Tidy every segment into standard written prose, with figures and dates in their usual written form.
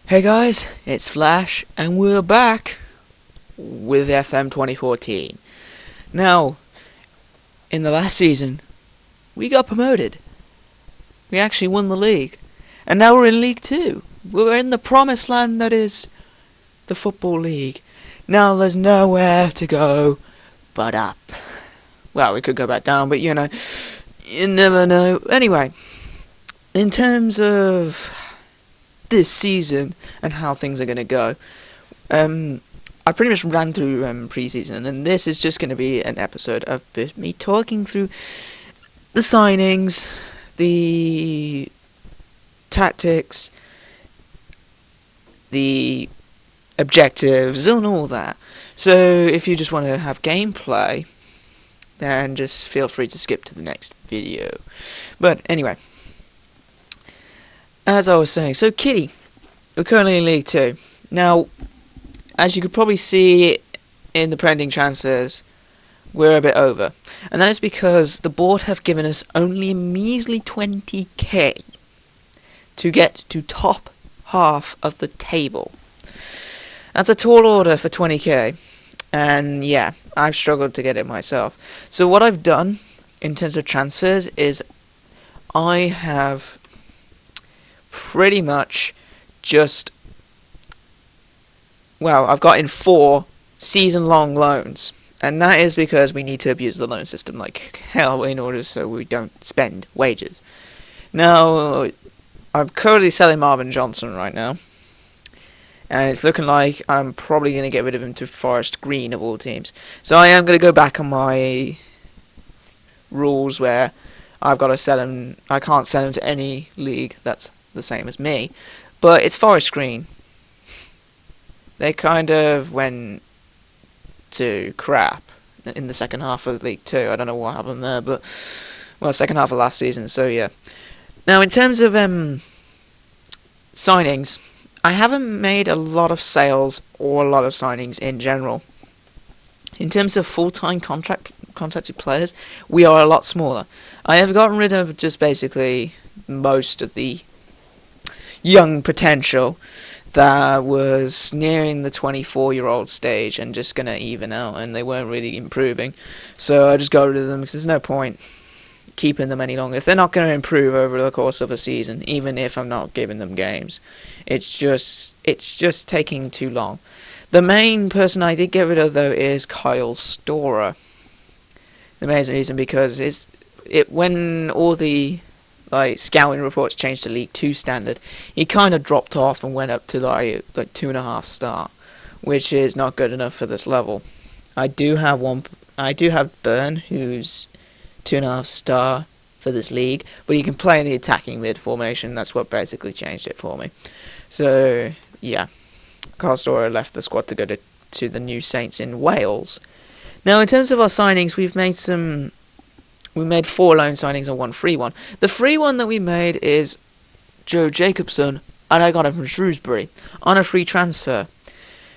Hey guys, it's Flash, and we're back with FM2014. Now, in the last season, we got promoted. We actually won the league. And now we're in League 2. We're in the promised land that is the Football League. Now there's nowhere to go but up. Well, we could go back down, but you never know. Anyway, in terms of this season and how things are going to go, I pretty much ran through pre-season, and this is just going to be an episode of me talking through the signings, the tactics, the objectives, and all that. So if you just want to have gameplay, then just feel free to skip to the next video. But anyway, as I was saying, so Kitty, we're currently in League 2. Now, as you could probably see in the pending transfers, we're a bit over. And that is because the board have given us only a measly 20k to get to top half of the table. That's a tall order for 20k. And yeah, I've struggled to get it myself. So what I've done in terms of transfers is I have pretty much just, I've got in 4 season-long loans, and that is because we need to abuse the loan system like hell in order so we don't spend wages. Now, I'm currently selling Marvin Johnson right now, and it's looking like I'm probably going to get rid of him to Forest Green of all teams. So I am going to go back on my rules where I've got to sell him. I can't sell him to any league that's the same as me, but it's Forest Green. They kind of went to crap in the second half of League 2. I don't know what happened there, but second half of last season, so yeah. Now in terms of signings, I haven't made a lot of sales or a lot of signings in general. In terms of full-time contracted players, we are a lot smaller. I have gotten rid of just basically most of the young potential that was nearing the 24-year-old stage and just going to even out, and they weren't really improving. So I just got rid of them because there's no point keeping them any longer. If they're not going to improve over the course of a season, even if I'm not giving them games, it's just taking too long. The main person I did get rid of, though, is Kyle Storer. The main reason because when all the scouting reports changed to League 2 standard, he kind of dropped off and went up to like 2.5 star, which is not good enough for this level. I do have Byrne, who's 2.5 star for this league, but he can play in the attacking mid formation. That's what basically changed it for me. So yeah, Kyle Storer left the squad to go to the New Saints in Wales. Now in terms of our signings, we made 4 loan signings and 1 free one. The free one that we made is Joe Jacobson, and I got him from Shrewsbury on a free transfer.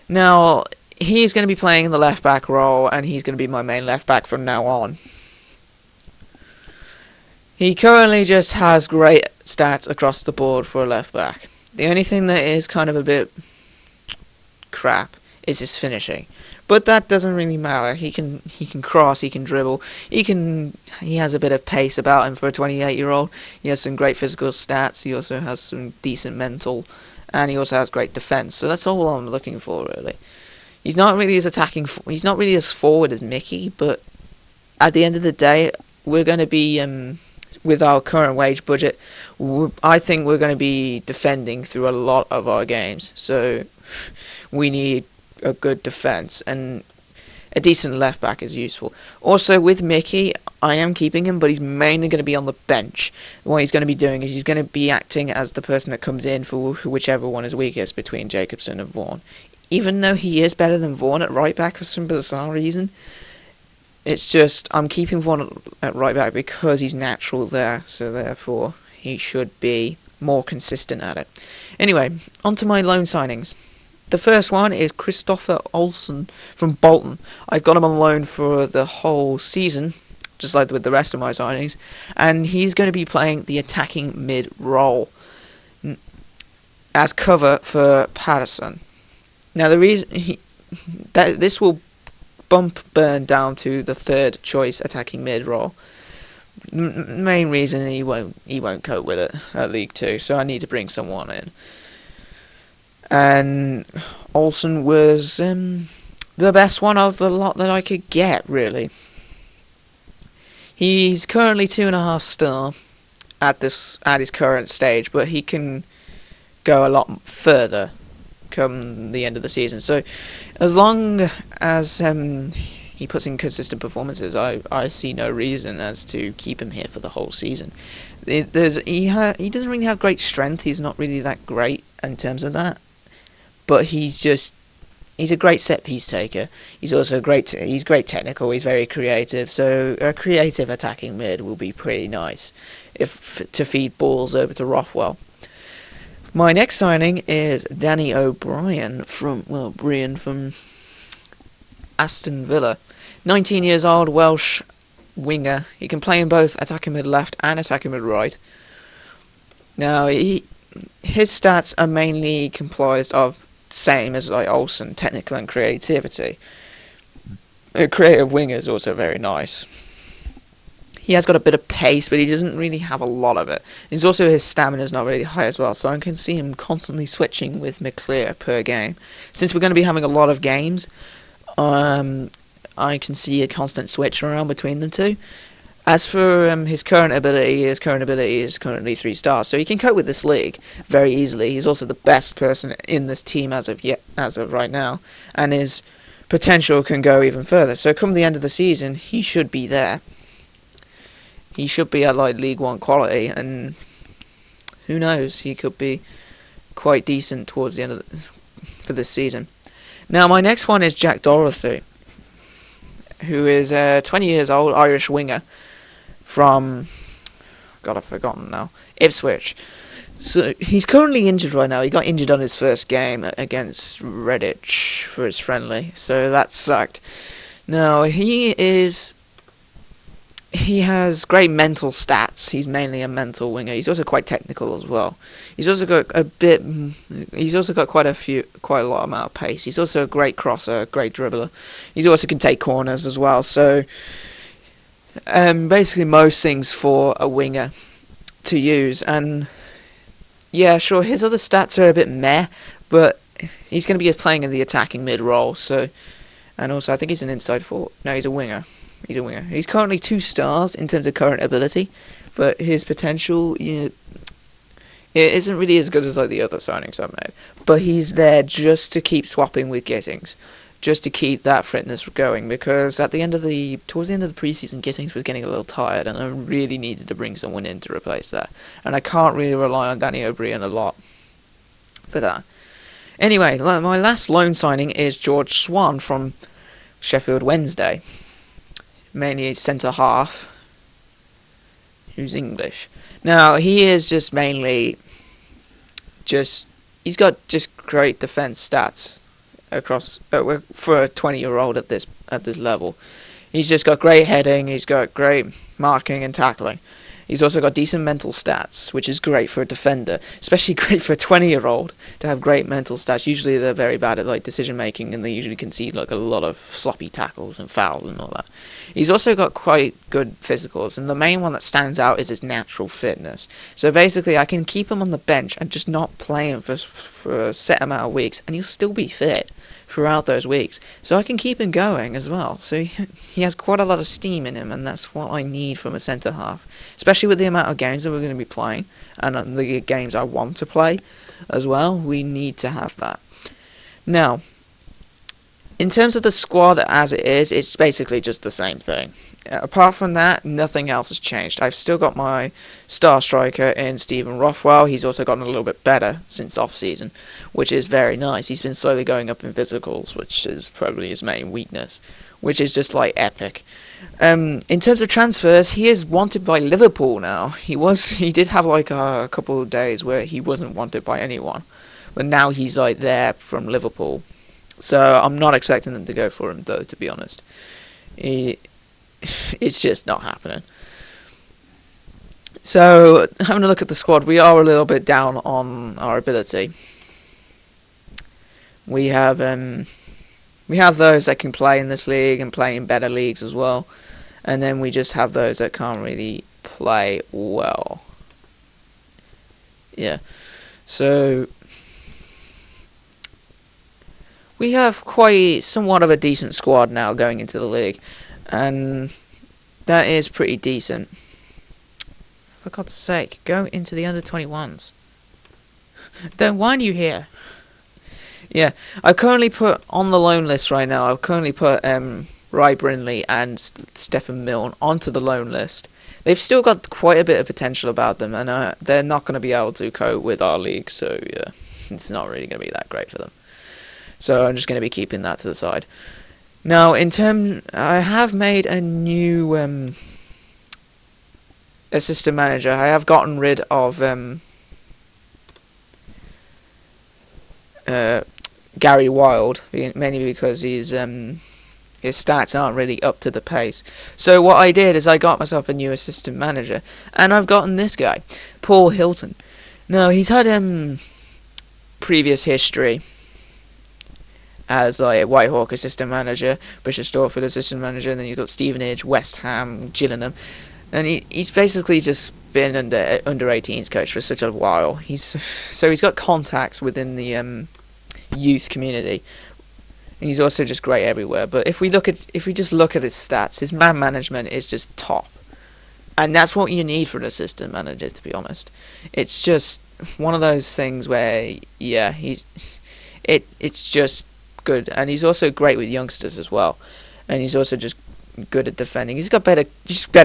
Now, he's going to be playing in the left-back role, and he's going to be my main left-back from now on. He currently just has great stats across the board for a left-back. The only thing that is kind of a bit crap is his finishing. But that doesn't really matter. He can cross, he can dribble, he has a bit of pace about him for a 28-year-old. He has some great physical stats. He also has some decent mental, and he also has great defense. So that's all I'm looking for, really. He's not really as forward as Mickey, but at the end of the day, we're going to be with our current wage budget, I think we're going to be defending through a lot of our games. So we need a good defense, and a decent left back is useful. Also with Mickey, I am keeping him, but he's mainly going to be on the bench. What he's going to be doing is he's going to be acting as the person that comes in for whichever one is weakest between Jacobson and Vaughan. Even though he is better than Vaughan at right back for some bizarre reason, it's just I'm keeping Vaughan at right back because he's natural there, so therefore he should be more consistent at it. Anyway, on to my loan signings. The first one is Christopher Olsen from Bolton. I've got him on loan for the whole season, just like with the rest of my signings, and he's going to be playing the attacking mid role. as cover for Patterson. Now the reason that this will bump Byrne down to the third choice attacking mid role. Main reason he won't cope with it at League 2, so I need to bring someone in. And Olsen was the best one of the lot that I could get, really. He's currently 2.5 star at his current stage, but he can go a lot further come the end of the season. So as long as he puts in consistent performances, I see no reason as to keep him here for the whole season. He doesn't really have great strength. He's not really that great in terms of that, but he's a great set piece taker. He's also great technical. He's very creative. So a creative attacking mid will be pretty nice to feed balls over to Rothwell. My next signing is Danny O'Brien from Aston Villa. 19 years old, Welsh winger. He can play in both attacking mid left and attacking mid right. Now, his stats are mainly comprised of same as like Olsen, technical and creativity. A creative winger is also very nice. He has got a bit of pace, but he doesn't really have a lot of it. His stamina is not really high as well, so I can see him constantly switching with McClear per game. Since we're going to be having a lot of games, I can see a constant switch around between the two. As for his current ability is currently 3 stars, so he can cope with this league very easily. He's also the best person in this team as of right now, and his potential can go even further. So come the end of the season, he should be there. He should be at like League 1 quality, and who knows, he could be quite decent towards the end for this season. Now my next one is Jack Dorothy, who is a 20 years old Irish winger from, God, I've forgotten now, Ipswich. So he's currently injured right now. He got injured on his first game against Redditch for his friendly, so that sucked. Now he has great mental stats. He's mainly a mental winger. He's also quite technical as well. He's also got quite a lot amount of pace. He's also a great crosser, great dribbler. He also can take corners as well. So basically most things for a winger to use. And yeah, sure, his other stats are a bit meh, but he's going to be playing in the attacking mid role. So, and also I think he's an inside forward. No, he's a winger. He's currently 2 stars in terms of current ability, but his potential, it isn't really as good as like the other signings I've made. But he's there just to keep swapping with Gittings, just to keep that fitness going. Because towards the end of the preseason, Gittings was getting a little tired, and I really needed to bring someone in to replace that. And I can't really rely on Danny O'Brien a lot for that. Anyway, my last loan signing is George Swan from Sheffield Wednesday. Mainly a centre half who's English. Now he is he's got great defence stats across for a 20-year-old at this level. He's just got great heading. He's got great marking and tackling. He's also got decent mental stats, which is great for a defender, especially great for a 20-year-old to have great mental stats. Usually they're very bad at like decision making, and they usually concede like a lot of sloppy tackles and fouls and all that. He's also got quite good physicals, and the main one that stands out is his natural fitness. So basically I can keep him on the bench and just not play him for a set amount of weeks, and he'll still be fit throughout those weeks. So I can keep him going as well. So he has quite a lot of steam in him, and that's what I need from a centre half, especially with the amount of games that we're going to be playing and the games I want to play as well. We need to have that. Now, in terms of the squad as it is, it's basically just the same thing. Apart from that, nothing else has changed. I've still got my star striker in Stephen Rothwell. He's also gotten a little bit better since off-season, which is very nice. He's been slowly going up in physicals, which is probably his main weakness, which is just like epic. In terms of transfers, he is wanted by Liverpool now. He did have like a couple of days where he wasn't wanted by anyone, but now he's like there from Liverpool. So I'm not expecting them to go for him, though, to be honest. It's just not happening. So, having a look at the squad, we are a little bit down on our ability. We have those that can play in this league and play in better leagues as well, and then we just have those that can't really play well. Yeah, so we have quite somewhat of a decent squad now going into the league, and that is pretty decent. For God's sake, go into the under-21s. Don't want you here. Yeah, I've currently put on the loan list right now. I've currently put Ry Brindley and Stephen Milne onto the loan list. They've still got quite a bit of potential about them, and they're not going to be able to cope with our league, so yeah, it's not really going to be that great for them. So I'm just going to be keeping that to the side. Now, I have made a new assistant manager. I have gotten rid of Gary Wild, mainly because his stats aren't really up to the pace. So what I did is I got myself a new assistant manager, and I've gotten this guy, Paul Hilton. Now, he's had previous history as like Whitehawk assistant manager, Bishop Stortford assistant manager, and then you've got Stevenage, West Ham, Gillingham, and he's basically just been under 18s coach for such a while. He's got contacts within the youth community, and he's also just great everywhere. But if we just look at his stats, his man management is just top, and that's what you need for an assistant manager, to be honest. It's just one of those things where it's just good, and he's also great with youngsters as well, and he's also just good at defending. He's got better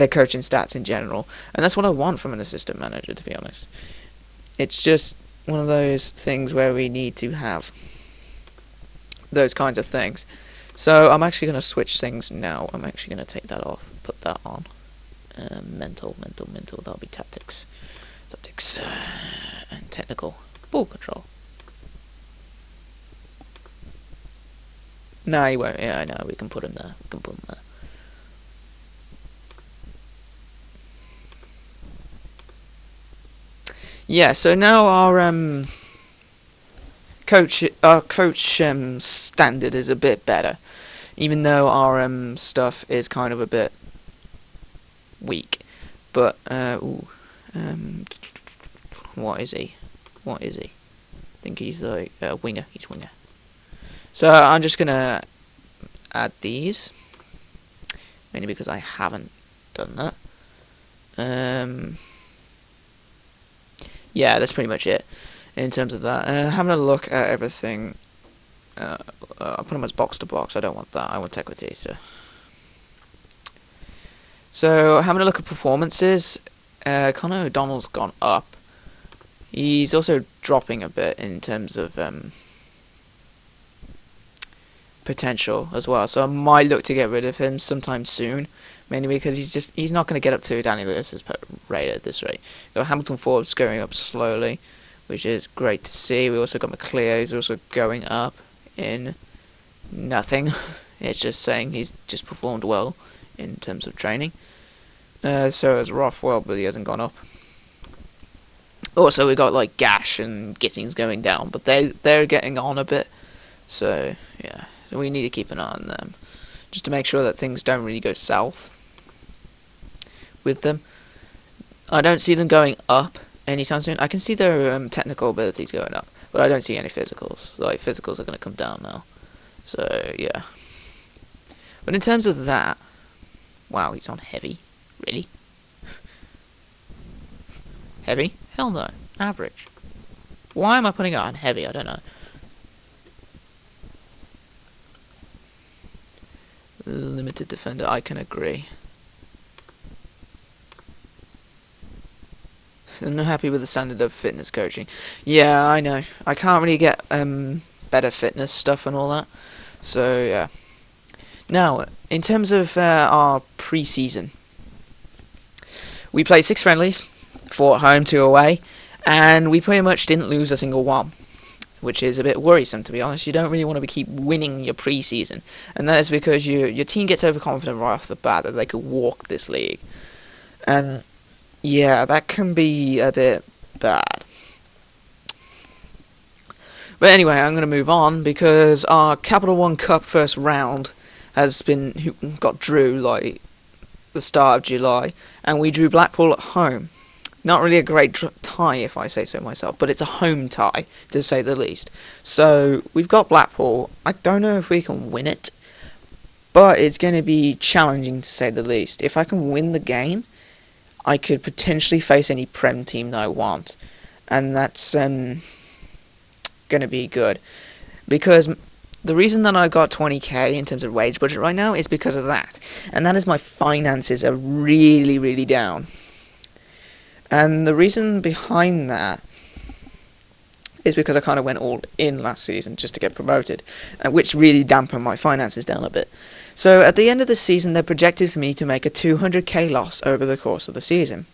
coaching stats in general, and that's what I want from an assistant manager, to be honest. It's just one of those things where we need to have those kinds of things. So I'm actually going to switch things now. I'm actually going to take that off, put that on. Mental, that'll be tactics, and technical. Ball control. No, he won't. Yeah, I know. We can put him there. Yeah. So now our coach standard is a bit better, even though our stuff is kind of a bit weak. But what is he? I think he's like a winger. He's winger. So I'm just going to add these, mainly because I haven't done that. Yeah, that's pretty much it in terms of that. Having a look at everything, I'll put them as box to box. I don't want that. I want equity. So having a look at performances, Connor O'Donnell's gone up. He's also dropping a bit in terms of potential as well, so I might look to get rid of him sometime soon, mainly because he's not going to get up to Danny Lewis's rate at this rate. We've got Hamilton Forbes going up slowly, which is great to see. We also got McLeod, who's also going up in nothing. It's just saying he's just performed well in terms of training. So has Rothwell, but he hasn't gone up. Also, we got like Gash and Gittings going down, but they're getting on a bit. So yeah. So we need to keep an eye on them, just to make sure that things don't really go south with them. I don't see them going up anytime soon. I can see their technical abilities going up, but I don't see any physicals. Like, physicals are going to come down now. So, yeah. But in terms of that, wow, he's on heavy. Really? Heavy? Hell no. Average. Why am I putting it on heavy? I don't know. Limited defender, I can agree. I'm not happy with the standard of fitness coaching. Yeah, I know. I can't really get better fitness stuff and all that. So, yeah. Now, in terms of our pre-season, we played 6 friendlies, 4 at home, 2 away, and we pretty much didn't lose a single one, which is a bit worrisome, to be honest. You don't really want to keep winning your pre-season, and that is because your team gets overconfident right off the bat that they could walk this league. And Yeah, that can be a bit bad. But anyway, I'm going to move on because our Capital One Cup first round got drew like the start of July, and we drew Blackpool at home. Not really a great tie, if I say so myself, but it's a home tie, to say the least. So, we've got Blackpool. I don't know if we can win it, but it's going to be challenging, to say the least. If I can win the game, I could potentially face any Prem team that I want. And that's going to be good. Because the reason that I got 20k in terms of wage budget right now is because of that. And that is my finances are really, really down. And the reason behind that is because I kind of went all in last season just to get promoted, which really dampened my finances down a bit. So at the end of the season, they projected me to make a 200k loss over the course of the season.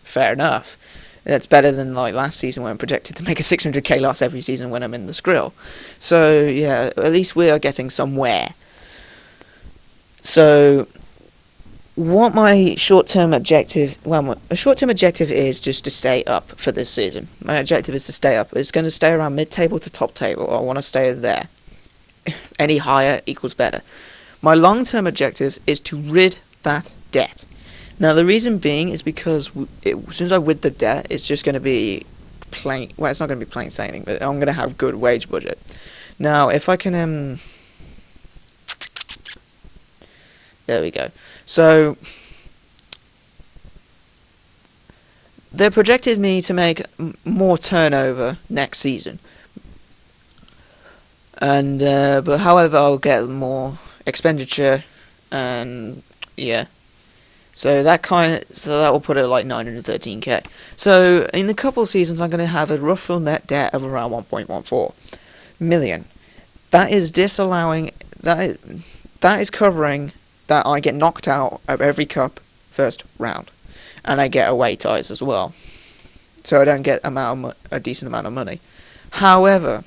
Fair enough. That's better than like last season when I'm projected to make a 600k loss every season when I'm in the Skrill. So yeah, at least we are getting somewhere. So what my short-term objective is just to stay up for this season. My objective is to stay up. It's going to stay around mid-table to top table. I want to stay there. Any higher equals better. My long-term objective is to rid that debt. Now, the reason being is because as soon as I rid the debt, it's just going to be plain... Well, it's not going to be plain sailing, but I'm going to have good wage budget. Now, if I can... There we go. So, they projected me to make more turnover next season. And, but however, I'll get more expenditure, and, yeah. So that will put it at like 913k. So, in a couple of seasons, I'm going to have a rough net debt of around 1.14 million. That is disallowing... That is covering... that I get knocked out of every cup first round, and I get away ties as well, so I don't get a decent amount of money. However,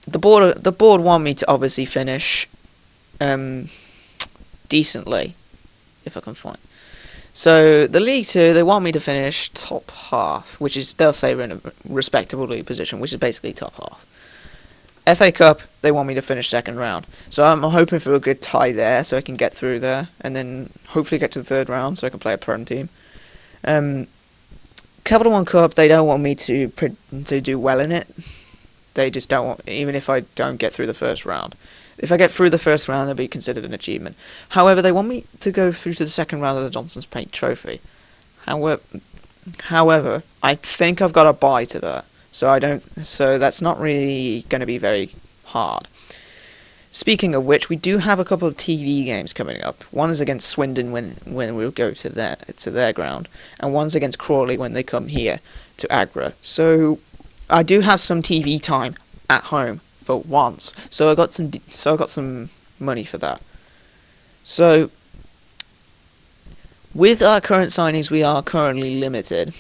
the board want me to obviously finish decently, if I can find. So the League 2, they want me to finish top half, which is, they'll say we're in a respectable league position, which is basically top half. FA Cup, they want me to finish second round. So I'm hoping for a good tie there, so I can get through there, and then hopefully get to the third round, so I can play a Prem team. Capital One Cup, they don't want me to do well in it. They just don't want, even if I don't get through the first round. If I get through the first round, it'll be considered an achievement. However, they want me to go through to the second round of the Johnson's Paint Trophy. However, I think I've got a bye to that. So that's not really going to be very hard. Speaking of which, we do have a couple of TV games coming up. One is against Swindon when we'll go to their ground, and one's against Crawley when they come here to Agra. So I do have some TV time at home for once. So I got some money for that. So with our current signings, we are currently limited.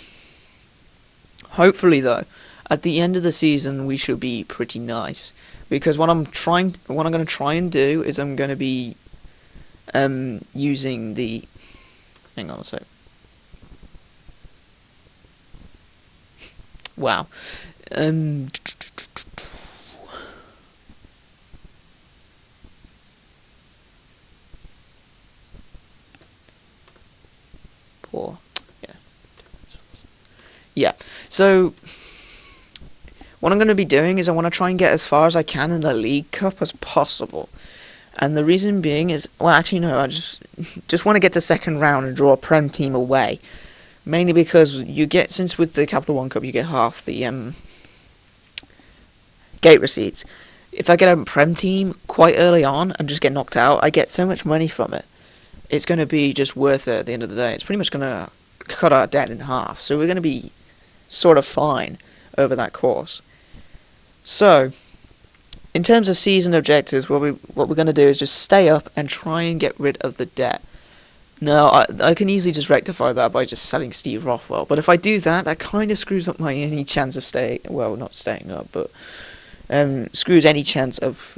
Hopefully, though, at the end of the season, we should be pretty nice. Because what I'm going to try and do is I'm going to be using the... Hang on a sec. Wow. Poor. Yeah. Yeah. So what I'm going to be doing is I want to try and get as far as I can in the League Cup as possible. And the reason being is, well, actually no, I just want to get to second round and draw a Prem team away. Mainly because since with the Capital One Cup you get half the gate receipts. If I get a Prem team quite early on and just get knocked out, I get so much money from it. It's going to be just worth it at the end of the day. It's pretty much going to cut our debt in half. So we're going to be sort of fine over that course. So, in terms of season objectives, what we're going to do is just stay up and try and get rid of the debt. Now, I can easily just rectify that by just selling Steve Rothwell. But if I do that, that kind of screws up my any chance of not staying up, but screws any chance of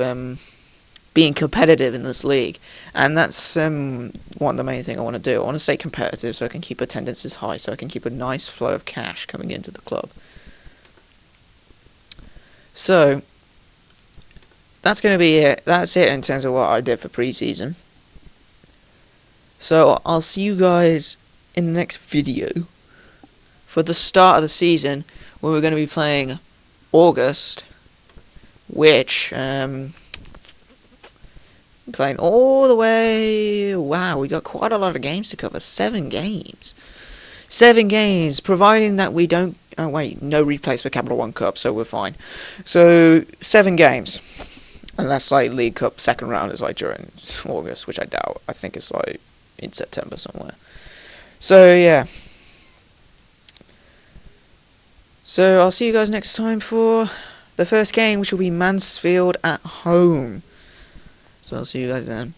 being competitive in this league, and that's one of the main thing I want to do. I want to stay competitive so I can keep attendances high, so I can keep a nice flow of cash coming into the club. So that's going to be it. That's it in terms of what I did for pre-season. So I'll see you guys in the next video for the start of the season, where we're going to be playing August, which playing all the way. Wow, we got quite a lot of games to cover. 7 games. 7 games, providing that we don't... Oh, wait, no replays for Capital One Cup, so we're fine. So, 7 games. Unless, like, League Cup second round is, like, during August, which I doubt. I think it's, like, in September somewhere. So, yeah. So, I'll see you guys next time for the first game, which will be Mansfield at home. So, I'll see you guys then.